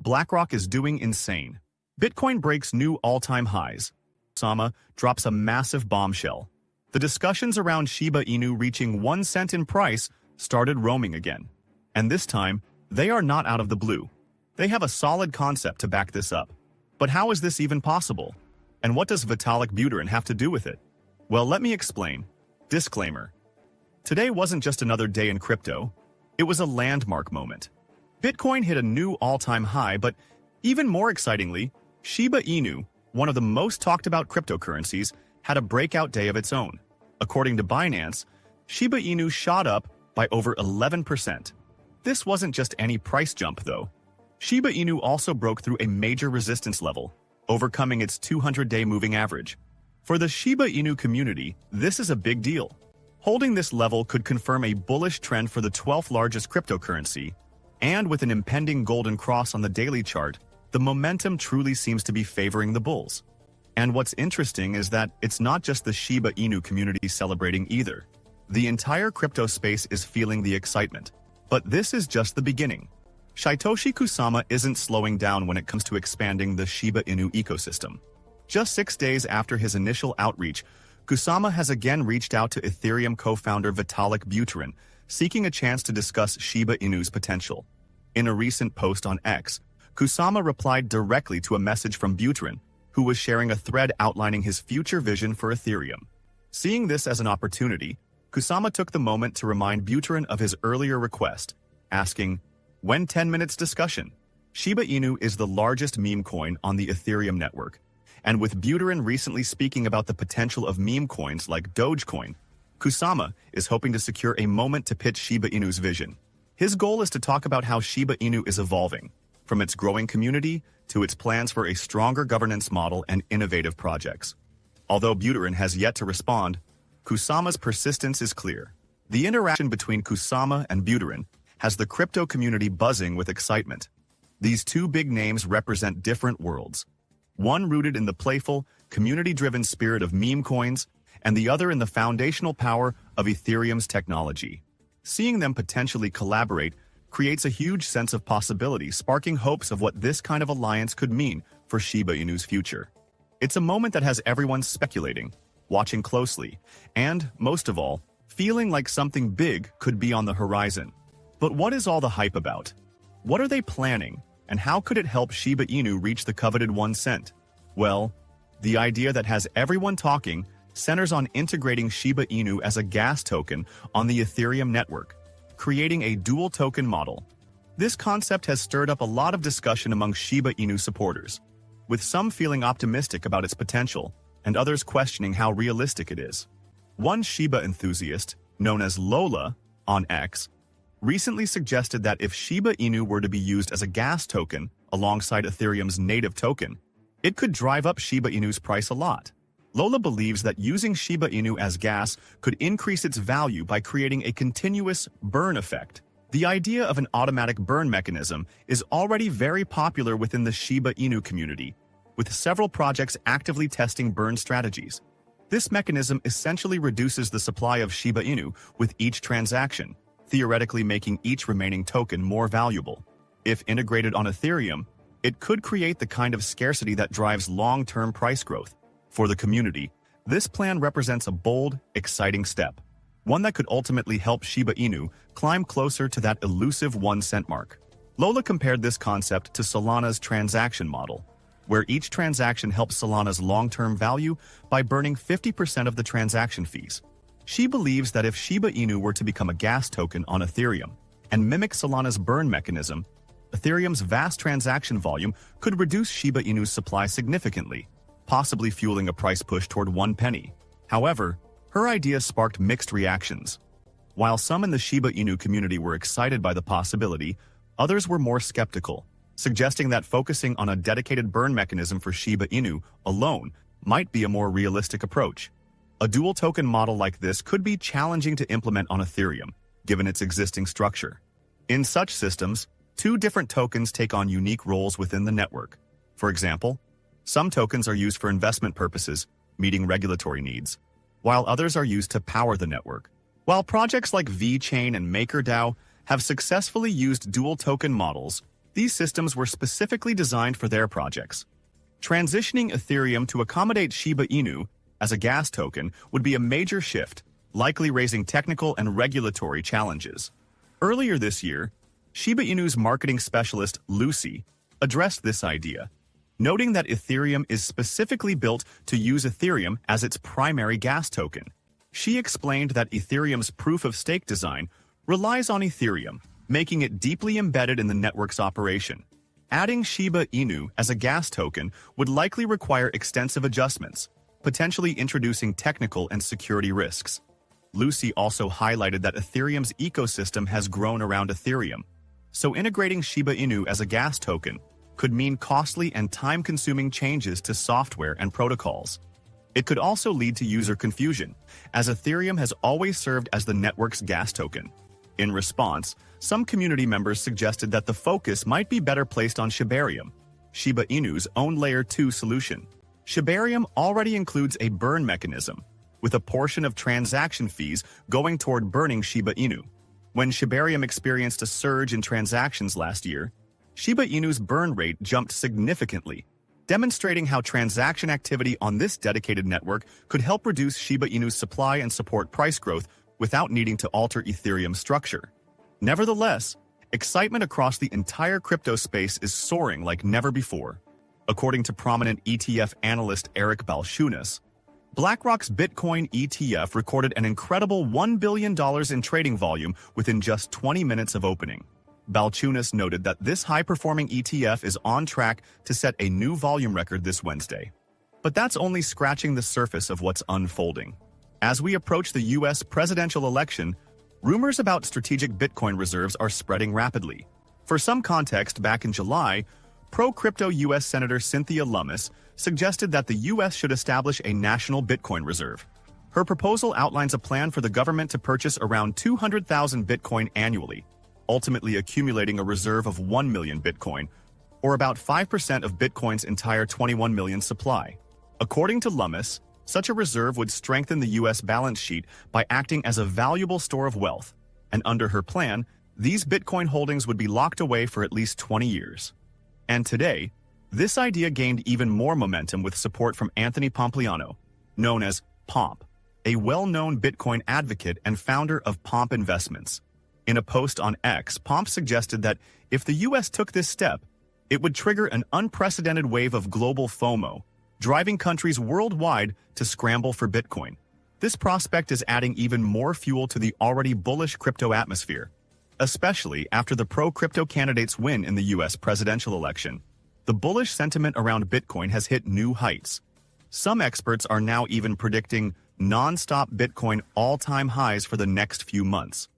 Blackrock is doing insane. Bitcoin breaks new all-time highs. Sama drops a massive bombshell. The discussions around Shiba Inu reaching 1 cent in price started roaming again. And this time, they are not out of the blue. They have a solid concept to back this up. But how is this even possible? And what does Vitalik Buterin have to do with it? Well, let me explain. Disclaimer. Today wasn't just another day in crypto. It was a landmark moment. Bitcoin hit a new all-time high, but even more excitingly, Shiba Inu, one of the most talked about cryptocurrencies, had a breakout day of its own. According to Binance, Shiba Inu shot up by over 11%. This wasn't just any price jump, though. Shiba Inu also broke through a major resistance level, overcoming its 200-day moving average. For the Shiba Inu community, this is a big deal. Holding this level could confirm a bullish trend for the 12th largest cryptocurrency, and with an impending golden cross on the daily chart, the momentum truly seems to be favoring the bulls. And what's interesting is that it's not just the Shiba Inu community celebrating either. The entire crypto space is feeling the excitement. But this is just the beginning. Satoshi Kusama isn't slowing down when it comes to expanding the Shiba Inu ecosystem. Just 6 days after his initial outreach, Kusama has again reached out to Ethereum co-founder Vitalik Buterin, seeking a chance to discuss Shiba Inu's potential. In a recent post on X, Kusama replied directly to a message from Buterin, who was sharing a thread outlining his future vision for Ethereum. Seeing this as an opportunity, Kusama took the moment to remind Buterin of his earlier request, asking, "When 10 minutes discussion?" Shiba Inu is the largest meme coin on the Ethereum network, and with Buterin recently speaking about the potential of meme coins like Dogecoin, Kusama is hoping to secure a moment to pitch Shiba Inu's vision. His goal is to talk about how Shiba Inu is evolving, from its growing community to its plans for a stronger governance model and innovative projects. Although Buterin has yet to respond, Kusama's persistence is clear. The interaction between Kusama and Buterin has the crypto community buzzing with excitement. These two big names represent different worlds. One rooted in the playful, community-driven spirit of meme coins, and the other in the foundational power of Ethereum's technology. Seeing them potentially collaborate creates a huge sense of possibility, sparking hopes of what this kind of alliance could mean for Shiba Inu's future. It's a moment that has everyone speculating, watching closely, and, most of all, feeling like something big could be on the horizon. But what is all the hype about? What are they planning, and how could it help Shiba Inu reach the coveted 1 cent? Well, the idea that has everyone talking centers on integrating Shiba Inu as a gas token on the Ethereum network, creating a dual token model. This concept has stirred up a lot of discussion among Shiba Inu supporters, with some feeling optimistic about its potential and others questioning how realistic it is. One Shiba enthusiast, known as Lola on X, recently suggested that if Shiba Inu were to be used as a gas token alongside Ethereum's native token, it could drive up Shiba Inu's price a lot. Lola believes that using Shiba Inu as gas could increase its value by creating a continuous burn effect. The idea of an automatic burn mechanism is already very popular within the Shiba Inu community, with several projects actively testing burn strategies. This mechanism essentially reduces the supply of Shiba Inu with each transaction, theoretically making each remaining token more valuable. If integrated on Ethereum, it could create the kind of scarcity that drives long-term price growth. For the community, this plan represents a bold, exciting step, one that could ultimately help Shiba Inu climb closer to that elusive 1 cent mark. Lola compared this concept to Solana's transaction model, where each transaction helps Solana's long-term value by burning 50% of the transaction fees. She believes that if Shiba Inu were to become a gas token on Ethereum and mimic Solana's burn mechanism, Ethereum's vast transaction volume could reduce Shiba Inu's supply significantly, possibly fueling a price push toward 1 penny. However, her idea sparked mixed reactions. While some in the Shiba Inu community were excited by the possibility, others were more skeptical, suggesting that focusing on a dedicated burn mechanism for Shiba Inu alone might be a more realistic approach. A dual token model like this could be challenging to implement on Ethereum, given its existing structure. In such systems, two different tokens take on unique roles within the network. For example, some tokens are used for investment purposes, meeting regulatory needs, while others are used to power the network. While projects like VeChain and MakerDAO have successfully used dual token models, These systems were specifically designed for their projects. Transitioning Ethereum to accommodate Shiba Inu as a gas token would be a major shift, likely raising technical and regulatory challenges. Earlier this year, Shiba Inu's marketing specialist, Lucy, addressed this idea, noting that Ethereum is specifically built to use Ethereum as its primary gas token. She explained that Ethereum's proof-of-stake design relies on Ethereum, making it deeply embedded in the network's operation. Adding Shiba Inu as a gas token would likely require extensive adjustments, potentially introducing technical and security risks. Lucy also highlighted that Ethereum's ecosystem has grown around Ethereum, so integrating Shiba Inu as a gas token could mean costly and time-consuming changes to software and protocols. It could also lead to user confusion, as Ethereum has always served as the network's gas token. In response, some community members suggested that the focus might be better placed on Shibarium, Shiba Inu's own Layer 2 solution. Shibarium already includes a burn mechanism, with a portion of transaction fees going toward burning Shiba Inu. When Shibarium experienced a surge in transactions last year, Shiba Inu's burn rate jumped significantly, demonstrating how transaction activity on this dedicated network could help reduce Shiba Inu's supply and support price growth without needing to alter Ethereum's structure. Nevertheless, excitement across the entire crypto space is soaring like never before. According to prominent ETF analyst Eric Balchunas, BlackRock's Bitcoin ETF recorded an incredible $1 billion in trading volume within just 20 minutes of opening. Balchunas noted that this high-performing ETF is on track to set a new volume record this Wednesday. But that's only scratching the surface of what's unfolding. As we approach the U.S. presidential election, rumors about strategic Bitcoin reserves are spreading rapidly. For some context, back in July, pro-crypto U.S. Senator Cynthia Lummis suggested that the U.S. should establish a national Bitcoin reserve. Her proposal outlines a plan for the government to purchase around 200,000 Bitcoin annually, ultimately accumulating a reserve of 1 million Bitcoin, or about 5% of Bitcoin's entire 21 million supply. According to Lummis, such a reserve would strengthen the U.S. balance sheet by acting as a valuable store of wealth, and under her plan, these Bitcoin holdings would be locked away for at least 20 years. And today, this idea gained even more momentum with support from Anthony Pompliano, known as Pomp, a well-known Bitcoin advocate and founder of Pomp Investments. In a post on X, Pomp suggested that if the U.S. took this step, it would trigger an unprecedented wave of global FOMO, driving countries worldwide to scramble for Bitcoin. This prospect is adding even more fuel to the already bullish crypto atmosphere, especially after the pro-crypto candidate's win in the U.S. presidential election. The bullish sentiment around Bitcoin has hit new heights. Some experts are now even predicting non-stop Bitcoin all-time highs for the next few months.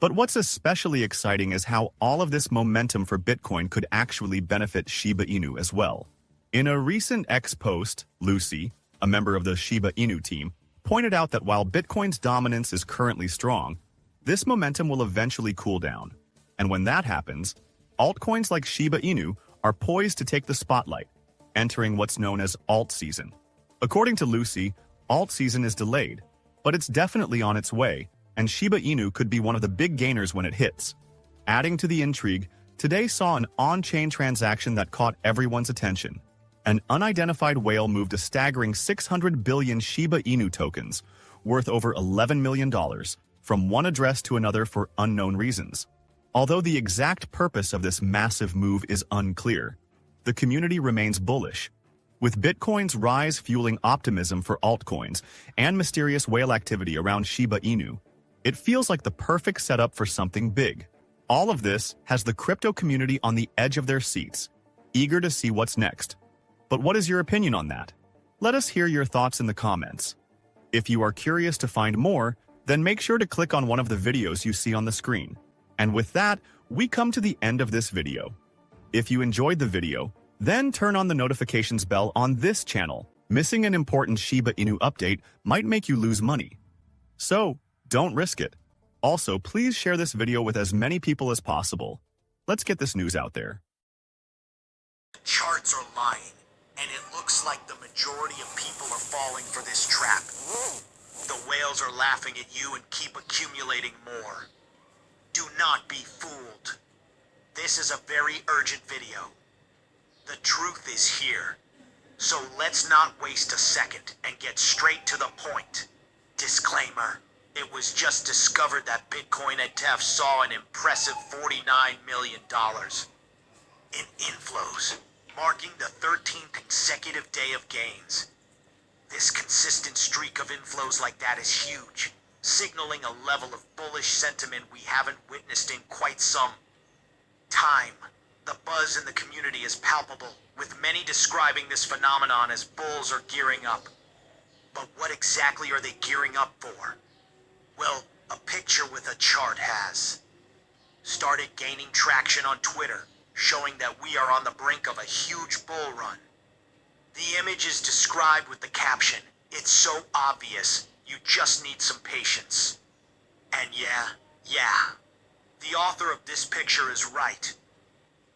But what's especially exciting is how all of this momentum for Bitcoin could actually benefit Shiba Inu as well. In a recent X post, Lucy, a member of the Shiba Inu team, pointed out that while Bitcoin's dominance is currently strong, this momentum will eventually cool down. And when that happens, altcoins like Shiba Inu are poised to take the spotlight, entering what's known as alt season. According to Lucy, alt season is delayed, but it's definitely on its way, and Shiba Inu could be one of the big gainers when it hits. Adding to the intrigue, today saw an on-chain transaction that caught everyone's attention. An unidentified whale moved a staggering 600 billion Shiba Inu tokens, worth over $11 million, from one address to another for unknown reasons. Although the exact purpose of this massive move is unclear, the community remains bullish. With Bitcoin's rise fueling optimism for altcoins and mysterious whale activity around Shiba Inu, it feels like the perfect setup for something big. All of this has the crypto community on the edge of their seats, eager to see what's next. But what is your opinion on that? Let us hear your thoughts in the comments. If you are curious to find more, then make sure to click on one of the videos you see on the screen. And with that, we come to the end of this video. If you enjoyed the video, then turn on the notifications bell on this channel. Missing an important Shiba Inu update might make you lose money. So, don't risk it. Also, please share this video with as many people as possible. Let's get this news out there. The charts are lying, and it looks like the majority of people are falling for this trap. The whales are laughing at you and keep accumulating more. Do not be fooled. This is a very urgent video. The truth is here. So let's not waste a second and get straight to the point. Disclaimer. It was just discovered that Bitcoin ETF saw an impressive $49 million in inflows, marking the 13th consecutive day of gains. This consistent streak of inflows like that is huge, signaling a level of bullish sentiment we haven't witnessed in quite some time. The buzz in the community is palpable, with many describing this phenomenon as bulls are gearing up. But what exactly are they gearing up for? Well, a picture with a chart has started gaining traction on Twitter, showing that we are on the brink of a huge bull run. The image is described with the caption, "It's so obvious, you just need some patience." And yeah, the author of this picture is right.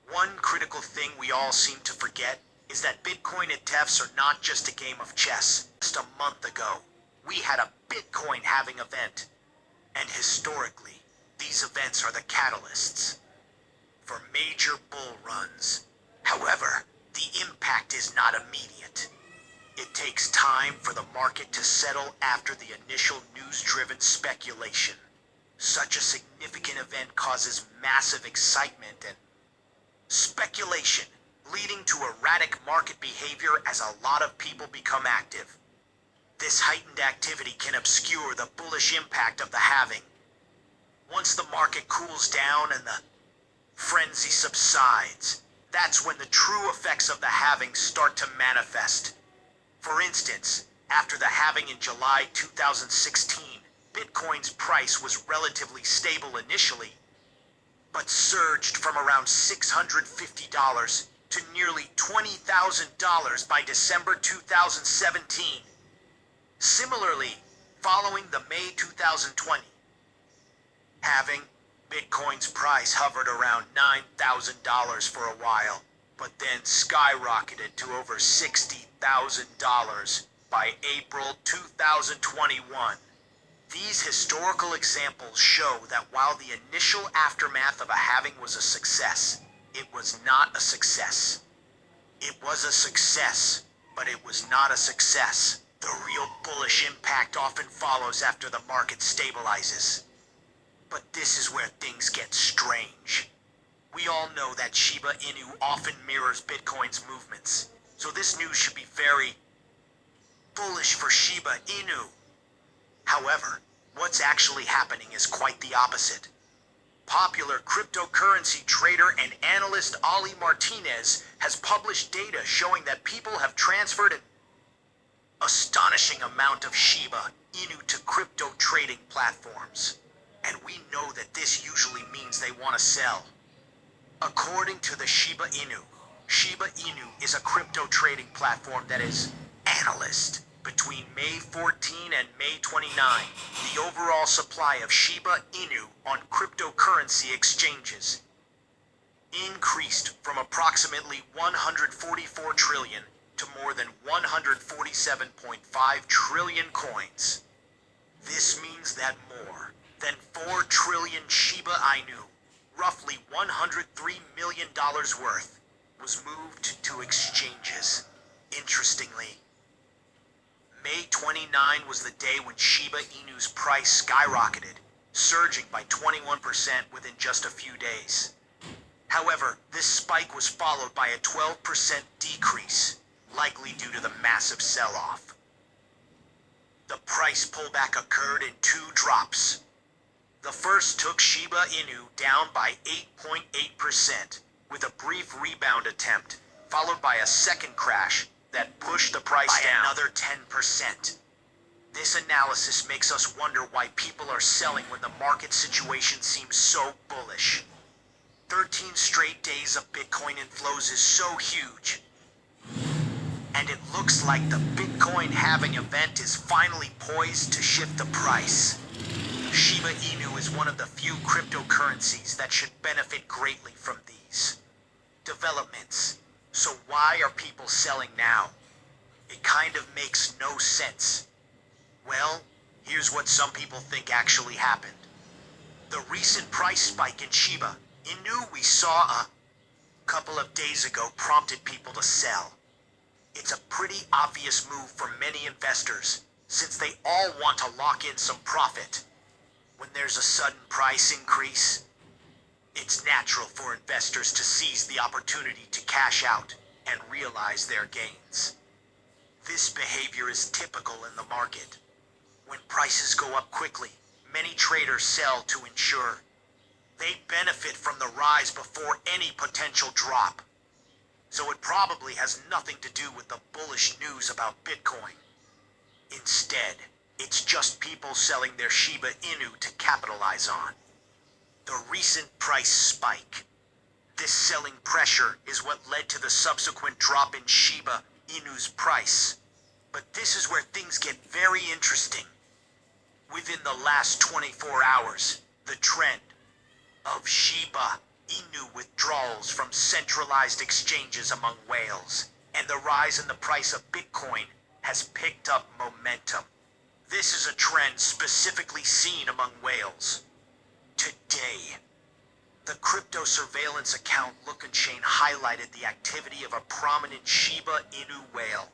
One critical thing we all seem to forget is that Bitcoin ETFs are not just a game of chess. Just a month ago, we had a Bitcoin halving event. And historically, these events are the catalysts for major bull runs. However, the impact is not immediate. It takes time for the market to settle after the initial news-driven speculation. Such a significant event causes massive excitement and speculation, leading to erratic market behavior as a lot of people become active. This heightened activity can obscure the bullish impact of the halving. Once the market cools down and the frenzy subsides, that's when the true effects of the halving start to manifest. For instance, after the halving in July 2016, Bitcoin's price was relatively stable initially, but surged from around $650 to nearly $20,000 by December 2017. Similarly, following the May 2020 halving, Bitcoin's price hovered around $9,000 for a while, but then skyrocketed to over $60,000 by April 2021. These historical examples show that while the initial aftermath of a halving was a success, it was not a success. It was a success, but it was not a success. The real bullish impact often follows after the market stabilizes. But this is where things get strange. We all know that Shiba Inu often mirrors Bitcoin's movements, so this news should be very bullish for Shiba Inu. However, what's actually happening is quite the opposite. Popular cryptocurrency trader and analyst Ali Martinez has published data showing that people have transferred an astonishing amount of Shiba Inu to crypto trading platforms. And we know that this usually means they want to sell. According to the Shiba Inu is a crypto trading platform that is analyst. Between May 14 and May 29, the overall supply of Shiba Inu on cryptocurrency exchanges increased from approximately 144 trillion to more than 147.5 trillion coins. This means that more than 4 trillion Shiba Inu, roughly $103 million worth, was moved to exchanges. Interestingly, May 29 was the day when Shiba Inu's price skyrocketed, surging by 21% within just a few days. However, this spike was followed by a 12% decrease, likely due to the massive sell-off. The price pullback occurred in two drops. The first took Shiba Inu down by 8.8%, with a brief rebound attempt, followed by a second crash that pushed the price by down another 10%. This analysis makes us wonder why people are selling when the market situation seems so bullish. 13 straight days of Bitcoin inflows is so huge. And it looks like the Bitcoin halving event is finally poised to shift the price. Shiba Inu is one of the few cryptocurrencies that should benefit greatly from these developments. So why are people selling now? It kind of makes no sense. Well, here's what some people think actually happened. The recent price spike in Shiba Inu we saw a couple of days ago prompted people to sell. It's a pretty obvious move for many investors, since they all want to lock in some profit. When there's a sudden price increase, it's natural for investors to seize the opportunity to cash out and realize their gains. This behavior is typical in the market. When prices go up quickly, many traders sell to ensure they benefit from the rise before any potential drop. So it probably has nothing to do with the bullish news about Bitcoin. Instead, it's just people selling their Shiba Inu to capitalize on the recent price spike. This selling pressure is what led to the subsequent drop in Shiba Inu's price. But this is where things get very interesting. Within the last 24 hours, the trend of Shiba Inu withdrawals from centralized exchanges among whales and the rise in the price of Bitcoin has picked up momentum. This is a trend specifically seen among whales. Today, the crypto surveillance account Look and Chain highlighted the activity of a prominent Shiba Inu whale.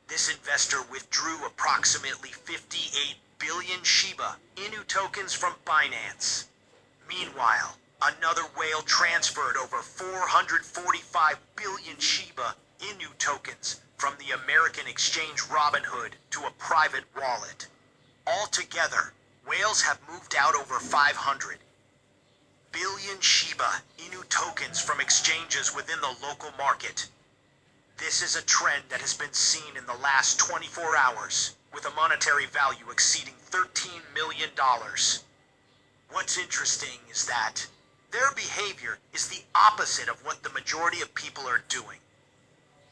This investor withdrew approximately 58 billion Shiba Inu tokens from Binance. Meanwhile, another whale transferred over 445 billion Shiba Inu tokens from the American exchange Robinhood to a private wallet. Altogether, whales have moved out over 500 billion Shiba Inu tokens from exchanges within the local market. This is a trend that has been seen in the last 24 hours, with a monetary value exceeding $13 million. What's interesting is that their behavior is the opposite of what the majority of people are doing.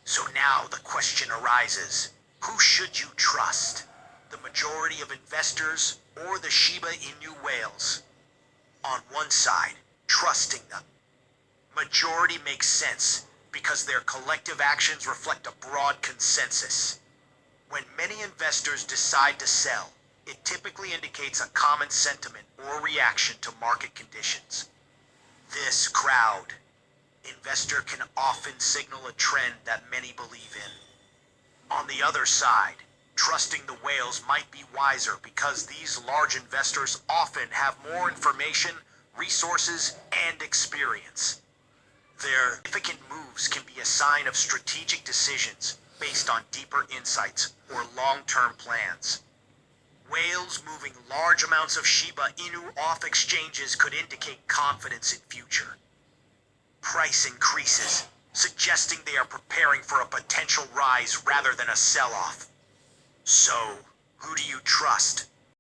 So now the question arises, who should you trust? The majority of investors or the Shiba Inu whales? On one side, trusting them. Majority makes sense because their collective actions reflect a broad consensus. When many investors decide to sell, it typically indicates a common sentiment or reaction to market conditions. This crowd investor can often signal a trend that many believe in. On the other side, trusting the whales might be wiser because these large investors often have more information, resources, and experience. Their significant moves can be a sign of strategic decisions based on deeper insights or long-term plans. Whales moving large amounts of Shiba Inu off exchanges could indicate confidence in future price increases, suggesting they are preparing for a potential rise rather than a sell-off. So, who do you trust?